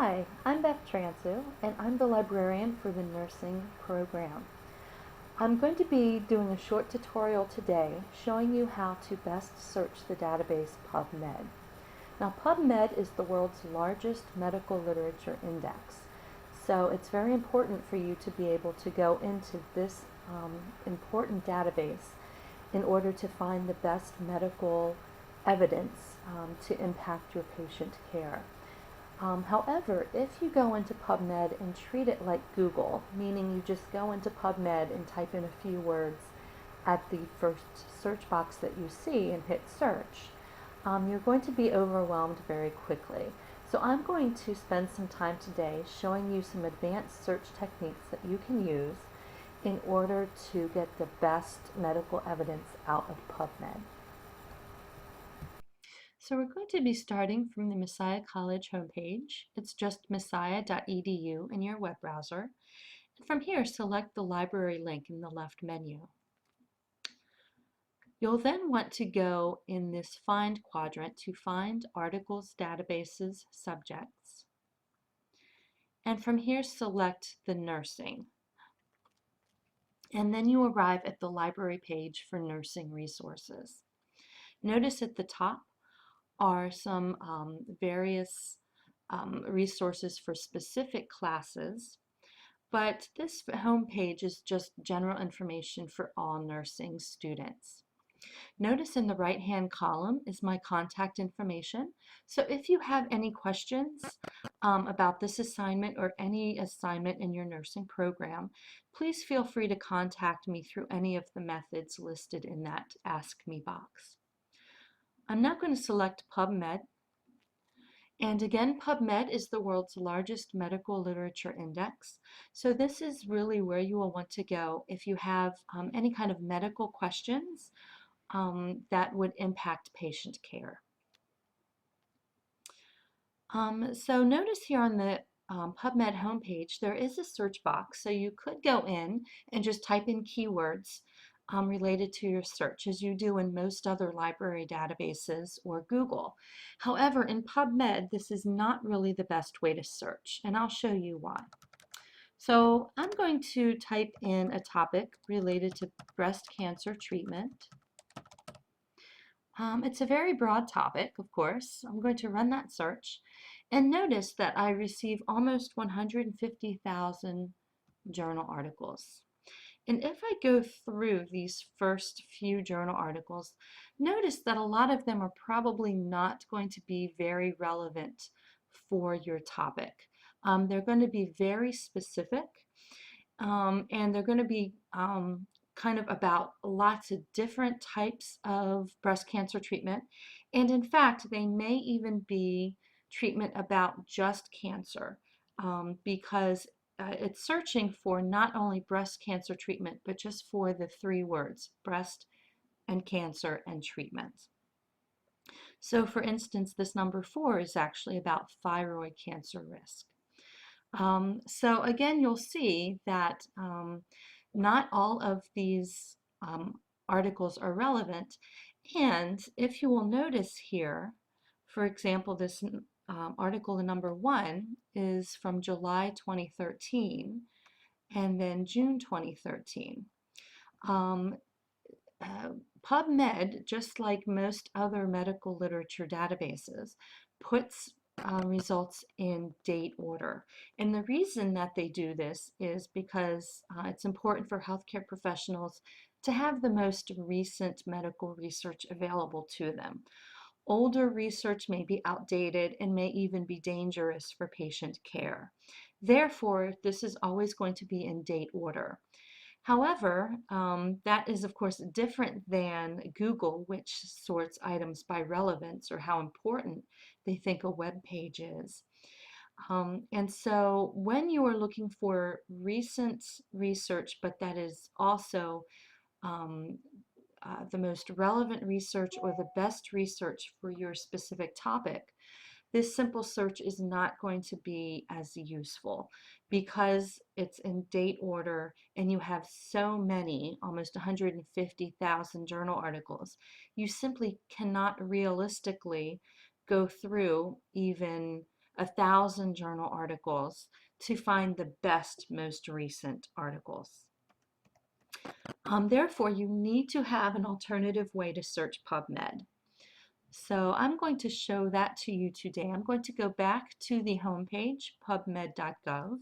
Hi, I'm Beth Transu, and I'm the librarian for the nursing program. I'm going to be doing a short tutorial today showing you how to best search the database PubMed. Now, PubMed is the world's largest medical literature index, so it's very important for you to be able to go into this important database in order to find the best medical evidence to impact your patient care. However, if you go into PubMed and treat it like Google, meaning you just go into PubMed and type in a few words at the first search box that you see and hit search, you're going to be overwhelmed very quickly. So I'm going to spend some time today showing you some advanced search techniques that you can use in order to get the best medical evidence out of PubMed. So we're going to be starting from the Messiah College homepage. It's just messiah.edu in your web browser. And from here, select the library link in the left menu. You'll then want to go in this Find quadrant to find articles, databases, subjects. And from here, select the nursing. And then you arrive at the library page for nursing resources. Notice at the top are some various resources for specific classes, but this homepage is just general information for all nursing students. Notice in the right-hand column is my contact information. So if you have any questions about this assignment or any assignment in your nursing program, please feel free to contact me through any of the methods listed in that Ask Me box. I'm now going to select PubMed. And again, PubMed is the world's largest medical literature index. So this is really where you will want to go if you have any kind of medical questions that would impact patient care. So notice here on the PubMed homepage, there is a search box. So you could go in and just type in keywords related to your search, as you do in most other library databases or Google. However, in PubMed, this is not really the best way to search, and I'll show you why. So I'm going to type in a topic related to breast cancer treatment. It's a very broad topic, of course. I'm going to run that search, and notice that I receive almost 150,000 journal articles. And if I go through these first few journal articles, notice that a lot of them are probably not going to be very relevant for your topic. They're going to be very specific, and they're going to be kind of about lots of different types of breast cancer treatment. And in fact, they may even be treatment about just cancer, because it's searching for not only breast cancer treatment, but just for the three words, breast and cancer and treatment. So for instance, this number 4 is actually about thyroid cancer risk. So again, you'll see that not all of these articles are relevant. And if you will notice here, for example, this article number 1 is from July 2013 and then June 2013. PubMed, just like most other medical literature databases, puts results in date order. And the reason that they do this is because it's important for healthcare professionals to have the most recent medical research available to them. Older research may be outdated and may even be dangerous for patient care. Therefore, this is always going to be in date order. However, that is of course different than Google, which sorts items by relevance or how important they think a web page is. And so when you are looking for recent research, but that is also the most relevant research or the best research for your specific topic, this simple search is not going to be as useful because it's in date order and you have so many, almost 150,000 journal articles. You simply cannot realistically go through even 1,000 journal articles to find the best, most recent articles. Therefore, you need to have an alternative way to search PubMed. So I'm going to show that to you today. I'm going to go back to the home page, pubmed.gov.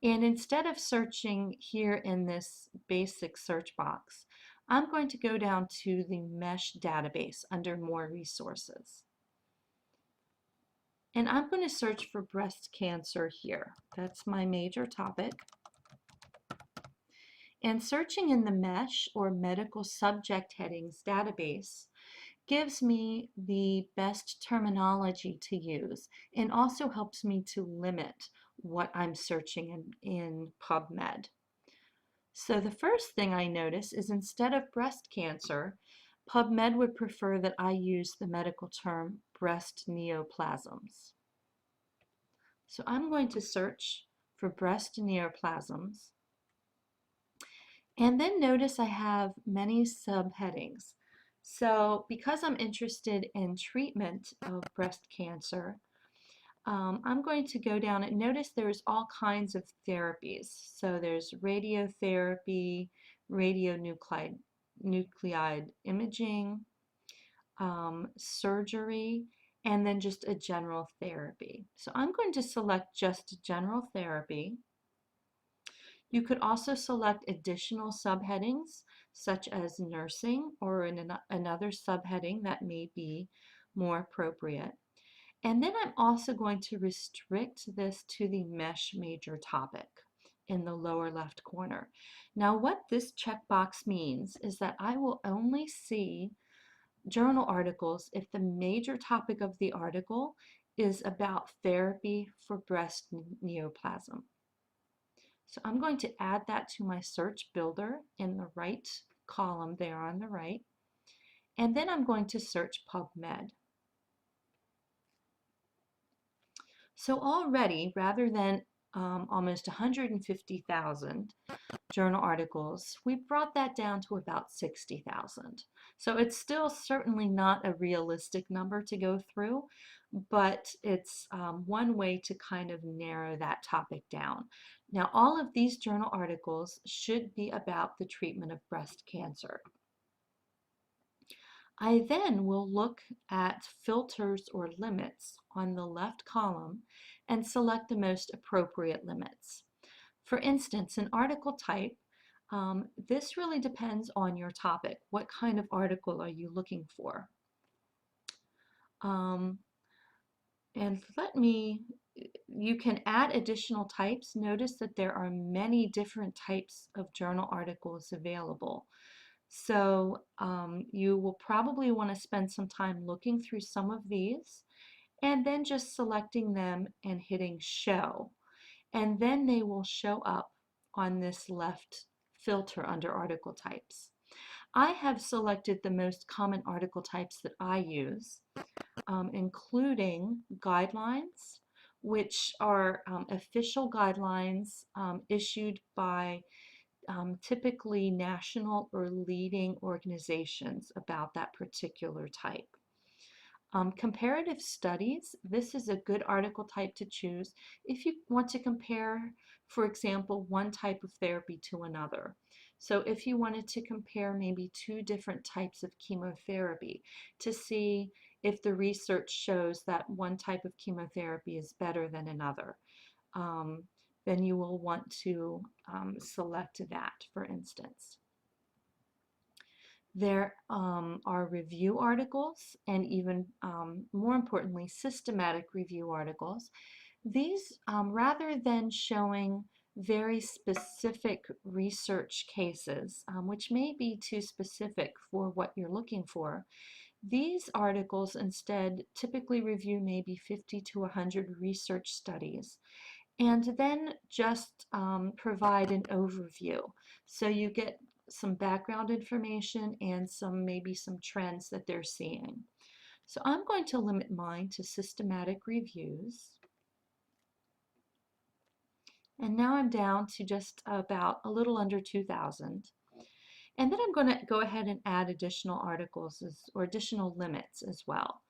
And instead of searching here in this basic search box, I'm going to go down to the MESH database under More Resources. And I'm going to search for breast cancer here. That's my major topic. And searching in the MESH or Medical Subject Headings database gives me the best terminology to use and also helps me to limit what I'm searching in PubMed. So the first thing I notice is instead of breast cancer, PubMed would prefer that I use the medical term breast neoplasms. So I'm going to search for breast neoplasms. And then notice I have many subheadings. So because I'm interested in treatment of breast cancer, I'm going to go down and notice there's all kinds of therapies. So there's radiotherapy, radionuclide imaging, surgery, and then just a general therapy. So I'm going to select just general therapy. You could also select additional subheadings such as nursing or another subheading that may be more appropriate. And then I'm also going to restrict this to the MESH major topic in the lower left corner. Now what this checkbox means is that I will only see journal articles if the major topic of the article is about therapy for breast neoplasm. So I'm going to add that to my search builder in the right column there on the right. And then I'm going to search PubMed. So already, rather than almost 150,000 journal articles, we brought that down to about 60,000. So it's still certainly not a realistic number to go through, but it's one way to kind of narrow that topic down. Now, all of these journal articles should be about the treatment of breast cancer. I then will look at filters or limits on the left column and select the most appropriate limits. For instance, an article type, this really depends on your topic. What kind of article are you looking for? You can add additional types. Notice that there are many different types of journal articles available. So you will probably want to spend some time looking through some of these and then just selecting them and hitting show. And then they will show up on this left filter under article types. I have selected the most common article types that I use, including guidelines, which are official guidelines issued by typically national or leading organizations about that particular type. Comparative studies, this is a good article type to choose if you want to compare, for example, one type of therapy to another. So if you wanted to compare maybe two different types of chemotherapy to see if the research shows that one type of chemotherapy is better than another, then you will want to select that, for instance. There are review articles and even more importantly, systematic review articles. These, rather than showing very specific research cases, which may be too specific for what you're looking for, these articles instead typically review maybe 50 to 100 research studies and then just provide an overview. So you get some background information and maybe some trends that they're seeing. So I'm going to limit mine to systematic reviews. And now I'm down to just about a little under 2,000. And then I'm going to go ahead and add additional articles or additional limits as well.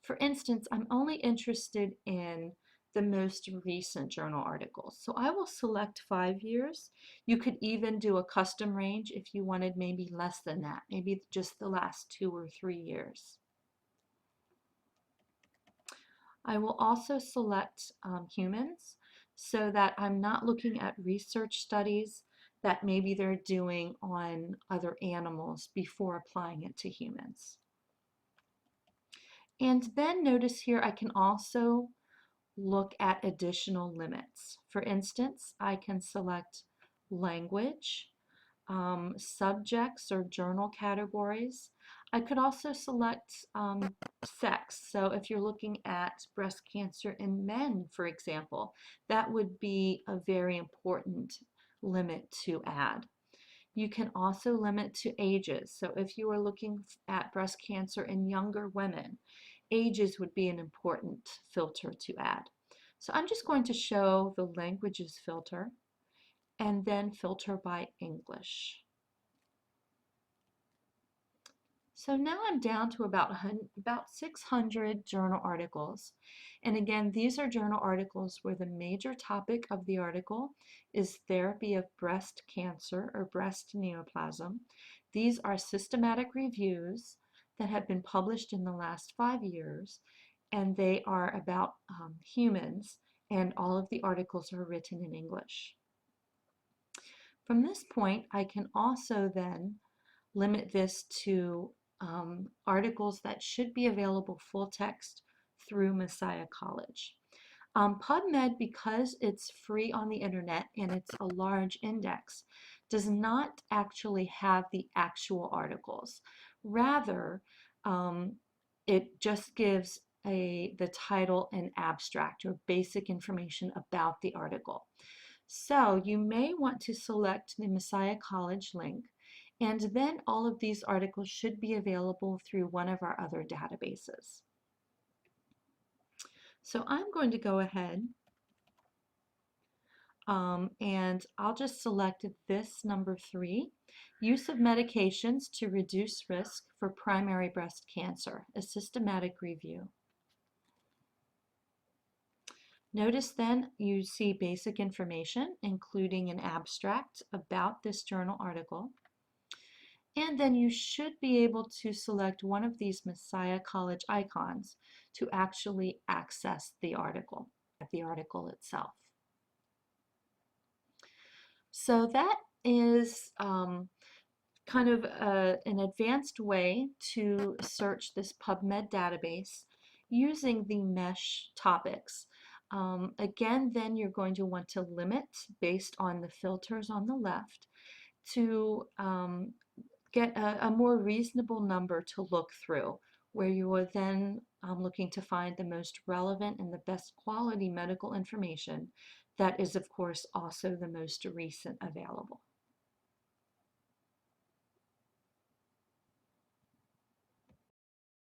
For instance, I'm only interested in the most recent journal articles. So I will select 5 years. You could even do a custom range if you wanted maybe less than that, maybe just the last 2 or 3 years. I will also select humans so that I'm not looking at research studies that maybe they're doing on other animals before applying it to humans. And then notice here I can also look at additional limits. For instance, I can select language, subjects or journal categories. I could also select sex. So if you're looking at breast cancer in men, for example, that would be a very important limit to add. You can also limit to ages. So if you are looking at breast cancer in younger women, ages would be an important filter to add. So I'm just going to show the languages filter and then filter by English. So now I'm down to about 600 journal articles. And again, these are journal articles where the major topic of the article is therapy of breast cancer or breast neoplasm. These are systematic reviews that have been published in the last 5 years, and they are about humans, and all of the articles are written in English. From this point, I can also then limit this to articles that should be available full text through Messiah College. PubMed, because it's free on the internet and it's a large index, does not actually have the actual articles. Rather, it just gives the title and abstract or basic information about the article. So you may want to select the Messiah College link, and then all of these articles should be available through one of our other databases. So I'm going to go ahead and I'll just select this number 3, use of medications to reduce risk for primary breast cancer, a systematic review. Notice then you see basic information, including an abstract about this journal article. And then you should be able to select one of these Messiah College icons to actually access the article itself. So that is kind of an advanced way to search this PubMed database using the mesh topics. Again, then you're going to want to limit based on the filters on the left to get a more reasonable number to look through, where you are then looking to find the most relevant and the best quality medical information that is, of course, also the most recent available.